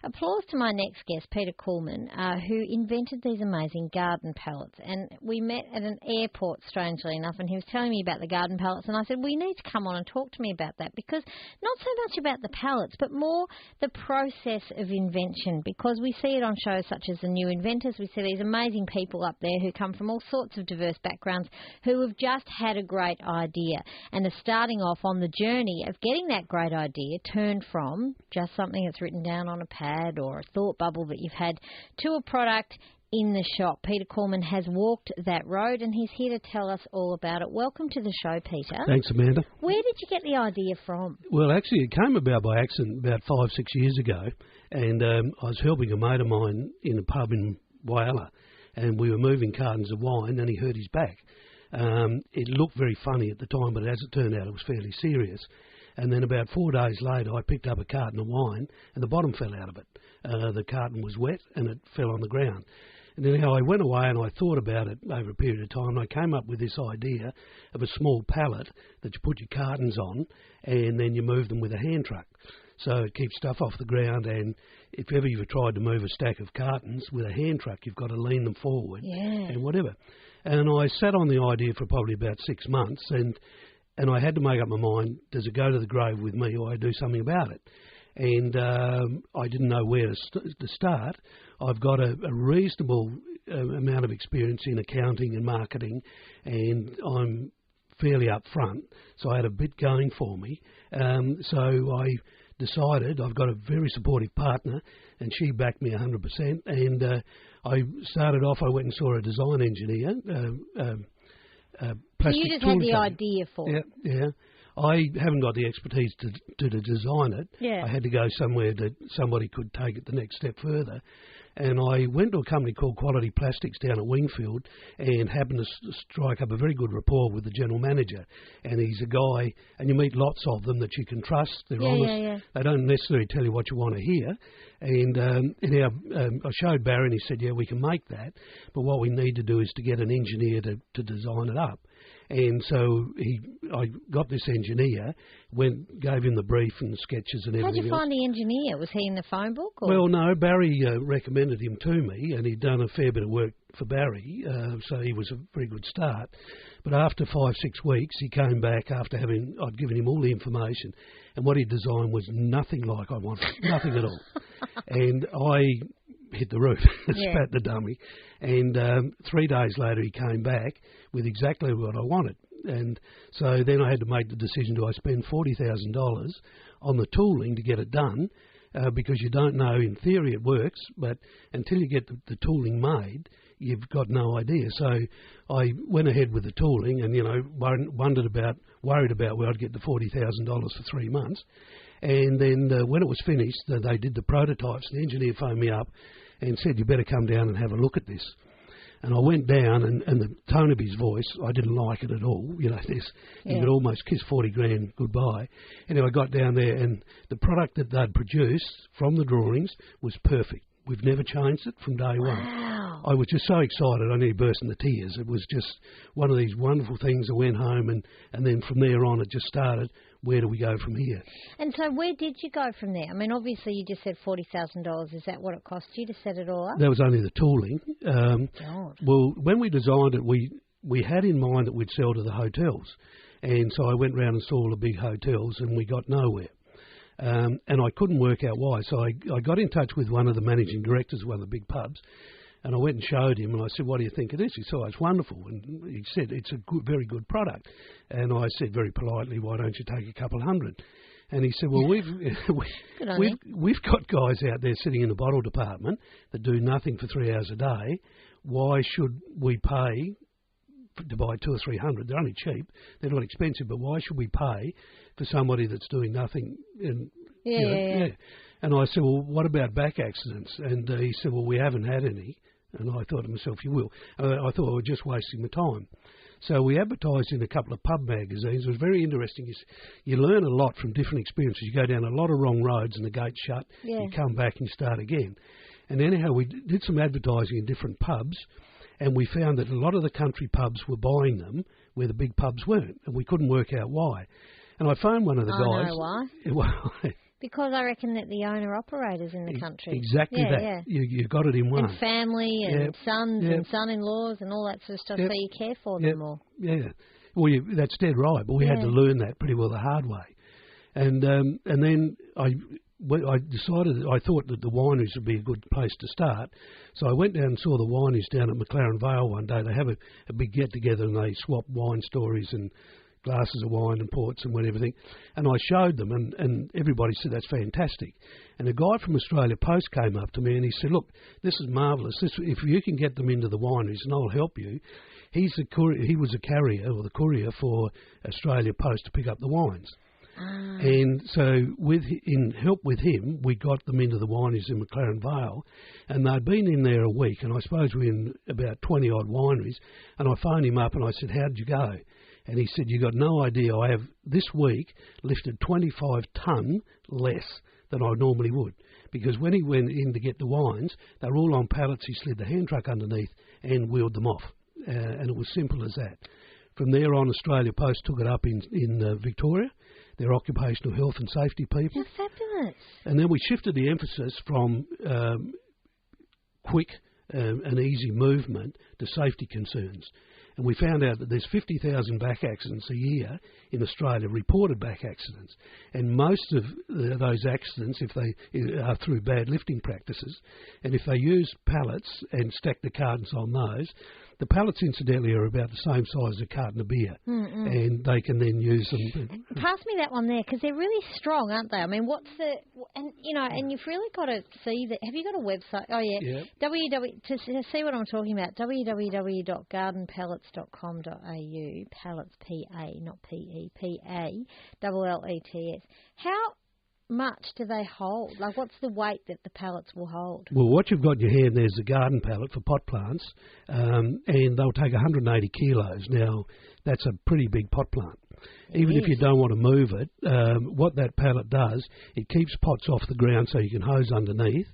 applause to my next guest, Peter Kuhlmann, who invented these amazing garden pallets. And we met at an airport, strangely enough, and he was telling me about the garden pallets. And I said, we need to come on and talk to me about that, because not so much about the pallets, but more the process of invention, because we see it on shows such as The New Inventors. We see these amazing people up there who come from all sorts of diverse backgrounds who have just had a great idea and are starting off on the journey of getting that great idea turned from just something that's written down on a pad or a thought bubble that you've had to a product in the shop. Peter Kuhlmann has walked that road, and he's here to tell us all about it. Welcome to the show, Peter. Thanks, Amanda. Where did you get the idea from? Well, actually, it came about by accident about 5-6 years ago, and I was helping a mate of mine in a pub in Whyalla, and we were moving cartons of wine, and he hurt his back. It looked very funny at the time, but as it turned out, it was fairly serious. And then about 4 days later, I picked up a carton of wine, and the bottom fell out of it. The carton was wet, and it fell on the ground. And then I went away and I thought about it over a period of time, and I came up with this idea of a small pallet that you put your cartons on, and then you move them with a hand truck. So it keeps stuff off the ground, and if ever you've tried to move a stack of cartons with a hand truck, you've got to lean them forward and whatever. And I sat on the idea for probably about 6 months, and I had to make up my mind, does it go to the grave with me, or I do something about it? And I didn't know where to start. I've got a reasonable amount of experience in accounting and marketing, and I'm fairly upfront, so I had a bit going for me. So I decided, I've got a very supportive partner, and she backed me 100%, and I started off, I went and saw a design engineer, so you just had the idea for it? Yeah. I haven't got the expertise to design it. Yeah. I had to go somewhere that somebody could take it the next step further. And I went to a company called Quality Plastics down at Wingfield and happened to strike up a very good rapport with the general manager. And he's a guy, and you meet lots of them that you can trust. They're honest. Yeah. They don't necessarily tell you what you want to hear. And anyhow, I showed Barry, and he said, yeah, we can make that. But what we need to do is to get an engineer to design it up. And so I got this engineer, gave him the brief and the sketches and everything else. How'd you find the engineer? Was he in the phone book? Or? Well, no, Barry recommended him to me, and he'd done a fair bit of work for Barry, so he was a very good start. But after 5-6 weeks, he came back after I'd given him all the information, and what he designed was nothing like I wanted, nothing at all. And I hit the roof, spat the dummy, and 3 days later he came back with exactly what I wanted. And so then I had to make the decision, do I spend $40,000 on the tooling to get it done, because you don't know, in theory it works, but until you get the tooling made, you've got no idea. So I went ahead with the tooling and, worried about where I'd get the $40,000 for 3 months. And then when it was finished, they did the prototypes. The engineer phoned me up and said, you better come down and have a look at this. And I went down, and the tone of his voice, I didn't like it at all. You could almost kiss 40 grand goodbye. Anyway, I got down there, and the product that they'd produced from the drawings was perfect. We've never changed it from day one. Wow. I was just so excited, I nearly burst into tears. It was just one of these wonderful things. I went home, and then from there on, it just started. Where do we go from here? And so where did you go from there? I mean, obviously you just said $40,000. Is that what it cost you to set it all up? That was only the tooling. Well, when we designed it, we had in mind that we'd sell to the hotels. And so I went round and saw all the big hotels, and we got nowhere. And I couldn't work out why. So I got in touch with one of the managing directors of one of the big pubs, and I went and showed him, and I said, what do you think of this? He said, oh, it's wonderful. And he said, it's a very good product. And I said very politely, why don't you take a couple hundred? And he said, well, we've got guys out there sitting in the bottle department that do nothing for 3 hours a day. Why should we pay to buy 200 or 300? They're only cheap. They're not expensive, but why should we pay for somebody that's doing nothing? And, And I said, well, what about back accidents? And he said, well, we haven't had any. And I thought to myself, you will. I thought I was just wasting my time. So we advertised in a couple of pub magazines. It was very interesting. You learn a lot from different experiences. You go down a lot of wrong roads and the gate's shut. Yeah. You come back and you start again. And anyhow, we did some advertising in different pubs, and we found that a lot of the country pubs were buying them where the big pubs weren't, and we couldn't work out why. And I phoned one of the guys. I know why. Well, Because I reckon that the owner-operators in the country. Exactly that. Yeah. You got it in one. And family and sons and son-in-laws and all that sort of stuff, so you care for them more. Yeah. Well, that's dead right, but we had to learn that pretty well the hard way. And then I decided, I thought that the wineries would be a good place to start. So I went down and saw the wineries down at McLaren Vale one day. They have a big get-together and they swap wine stories and glasses of wine and ports and everything. And I showed them and everybody said, that's fantastic. And a guy from Australia Post came up to me and he said, look, this is marvellous. If you can get them into the wineries and I'll help you. He was a carrier or the courier for Australia Post to pick up the wines. And so in help with him, we got them into the wineries in McLaren Vale, and they'd been in there a week, and I suppose we're in about 20-odd wineries, and I phoned him up and I said, how did you go? And he said, you got no idea, I have this week lifted 25 tonne less than I normally would, because when he went in to get the wines, they were all on pallets, he slid the hand truck underneath and wheeled them off, and it was simple as that. From there on, Australia Post took it up in Victoria. They're occupational health and safety people. How fabulous. And then we shifted the emphasis from quick and easy movement to safety concerns. And we found out that there's 50,000 back accidents a year in Australia, reported back accidents. And most of those accidents, if they are through bad lifting practices, and if they use pallets and stack the cartons on those, the pallets, incidentally, are about the same size as a carton of beer, and they can then use them. Pass me that one there, because they're really strong, aren't they? I mean, and you've really got to see that. Have you got a website? Oh, yeah. To see what I'm talking about, www.gardenpallets.com.au, pallets, P-A, not P-E-P-A, L-L-E-T-S. How much do they hold? Like, what's the weight that the pallets will hold? Well, what you've got in your hand there's a garden pallet for pot plants, and they'll take 180 kilos. Now, that's a pretty big pot plant. Even if you don't want to move it, what that pallet does, it keeps pots off the ground so you can hose underneath.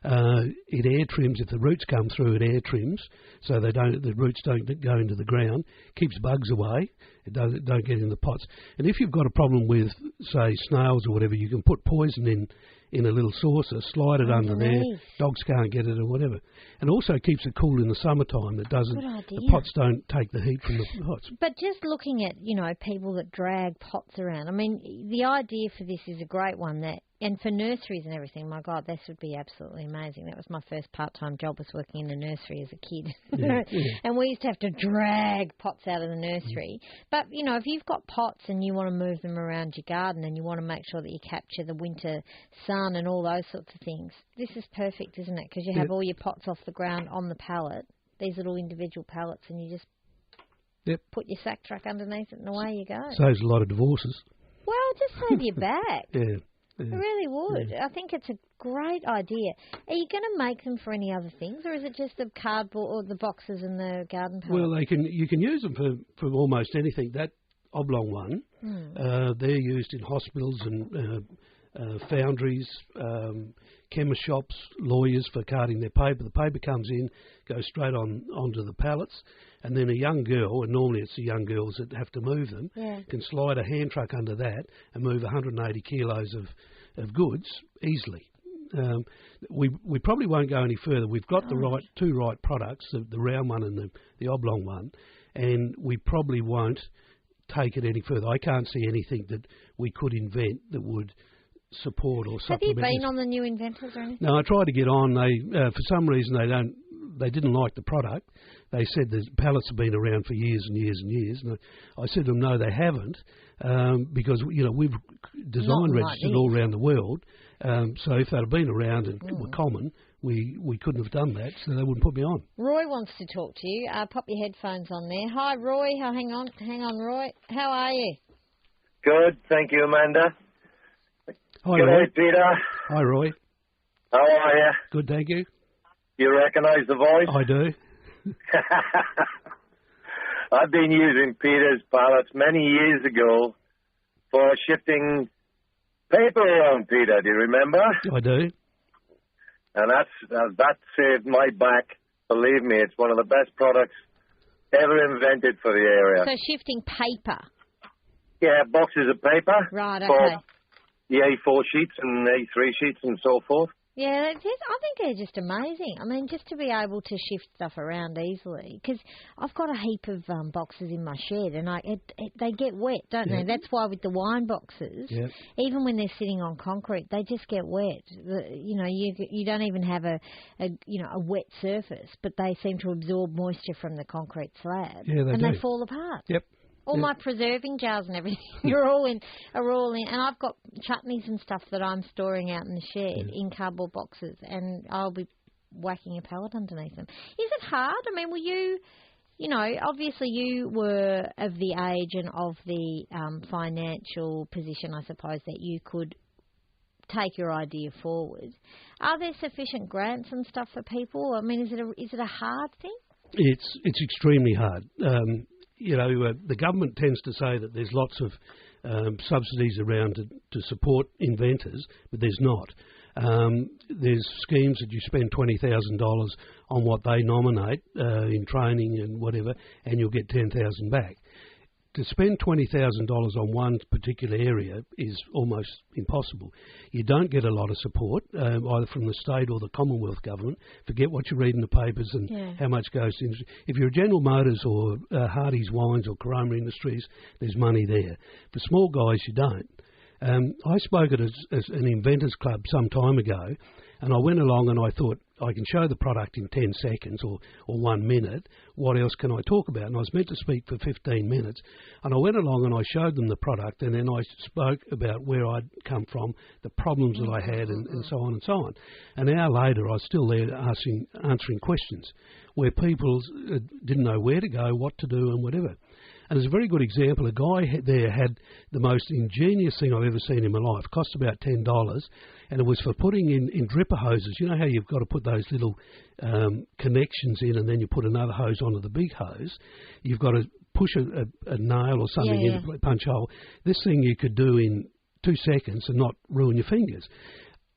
It air trims, if the roots come through, it air trims, so the roots don't go into the ground, keeps bugs away, it don't get in the pots. And if you've got a problem with, say, snails or whatever, you can put poison in a little saucer, slide it under there, dogs can't get it or whatever. And also keeps it cool in the summertime. It doesn't, the pots don't take the heat from the pots. But just looking at, people that drag pots around, I mean, the idea for this is a great one, and for nurseries and everything, my God, this would be absolutely amazing. That was my first part-time job, was working in a nursery as a kid. And we used to have to drag pots out of the nursery. But, if you've got pots and you want to move them around your garden and you want to make sure that you capture the winter sun and all those sorts of things, this is perfect, isn't it? Because you have all your pots off the ground on the pallet, these little individual pallets, and you just put your sack truck underneath it and away you go. Saves a lot of divorces. Well, just save your back. Yeah. It really would. I think it's a great idea. Are you going to make them for any other things, or is it just the cardboard or the boxes and the garden pallets? Well, you can use them for almost anything. That oblong one, they're used in hospitals and foundries, chemist shops, lawyers for carting their paper. The paper comes in, goes straight onto the pallets, and then a young girl, and normally it's the young girls that have to move them, can slide a hand truck under that and move 180 kilos of goods easily. We probably won't go any further. We've got the two right products, the round one and the oblong one, and we probably won't take it any further. I can't see anything that we could invent that would support or supplement. Have you been on the new inventors or anything? No, I tried to get on. They for some reason they didn't like the product. They said the pallets have been around for years and years and years. And I said to them, no, they haven't, because we've design registered all around the world. So if they'd have been around and were common, we couldn't have done that, so they wouldn't put me on. Roy wants to talk to you. Pop your headphones on there. Hi, Roy. Hang on, Roy. How are you? Good, thank you, Amanda. Hi, Good Roy. day, Peter. Hi, Roy. How are you? Good, thank you. You recognise the voice? I do. I've been using Peter's pallets many years ago for shifting paper around, Peter. Do you remember? I do. And that saved my back. Believe me, it's one of the best products ever invented for the area. So shifting paper? Yeah, boxes of paper. Right, okay. the A4 sheets and A3 sheets and so forth. Yeah, I think they're just amazing. I mean, just to be able to shift stuff around easily, because I've got a heap of boxes in my shed, and they get wet, don't they? That's why with the wine boxes, even when they're sitting on concrete, they just get wet. You don't even have a wet surface, but they seem to absorb moisture from the concrete slab, they fall apart. Yep. All my preserving jars and everything are all in, and I've got chutneys and stuff that I'm storing out in the shed in cardboard boxes, and I'll be whacking a pallet underneath them. Is it hard? I mean, were you, obviously you were of the age and of the financial position, I suppose, that you could take your idea forward. Are there sufficient grants and stuff for people? I mean, is it a hard thing? It's extremely hard. The government tends to say that there's lots of subsidies around to support inventors, but there's not. There's schemes that you spend $20,000 on what they nominate in training and whatever, and you'll get $10,000 back. To spend $20,000 on one particular area is almost impossible. You don't get a lot of support, either from the state or the Commonwealth government. Forget what you read in the papers and how much goes to industry. If you're General Motors or Hardy's Wines or Corona Industries, there's money there. For small guys, you don't. I spoke at an inventors club some time ago, and I went along and I thought, I can show the product in 10 seconds or 1 minute. What else can I talk about? And I was meant to speak for 15 minutes. And I went along and I showed them the product, and then I spoke about where I'd come from, the problems that I had, and so on and so on. An hour later, I was still there answering questions where people didn't know where to go, what to do, and whatever. And it's a very good example. A guy there had the most ingenious thing I've ever seen in my life. It cost about $10, and it was for putting in dripper hoses. You know how you've got to put those little connections in, and then you put another hose onto the big hose? You've got to push a nail or something in a punch hole. This thing you could do in 2 seconds and not ruin your fingers.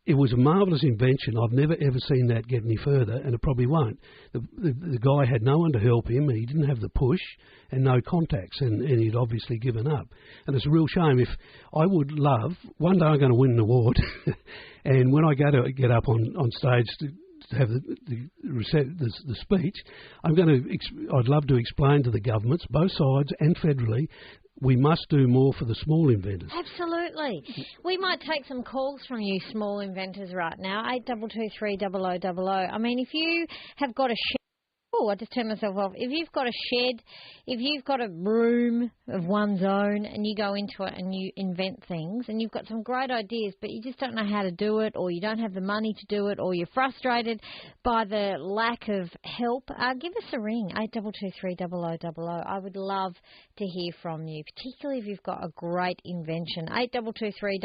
It was a marvellous invention. I've never, ever seen that get any further, and it probably won't. The guy had no one to help him. He didn't have the push and no contacts, and he'd obviously given up. And it's a real shame. If I would love, one day I'm going to win an award, and when I get up on stage to have the speech, I'd love to explain to the governments, both sides and federally, we must do more for the small inventors. Absolutely. We might take some calls from you small inventors right now, 8223 I mean, if you have got a shed, I just turned myself off. If you've got a shed, if you've got a room of one's own and you go into it and you invent things and you've got some great ideas but you just don't know how to do it, or you don't have the money to do it, or you're frustrated by the lack of help, give us a ring, 8223 I would love to hear from you, particularly if you've got a great invention, 8223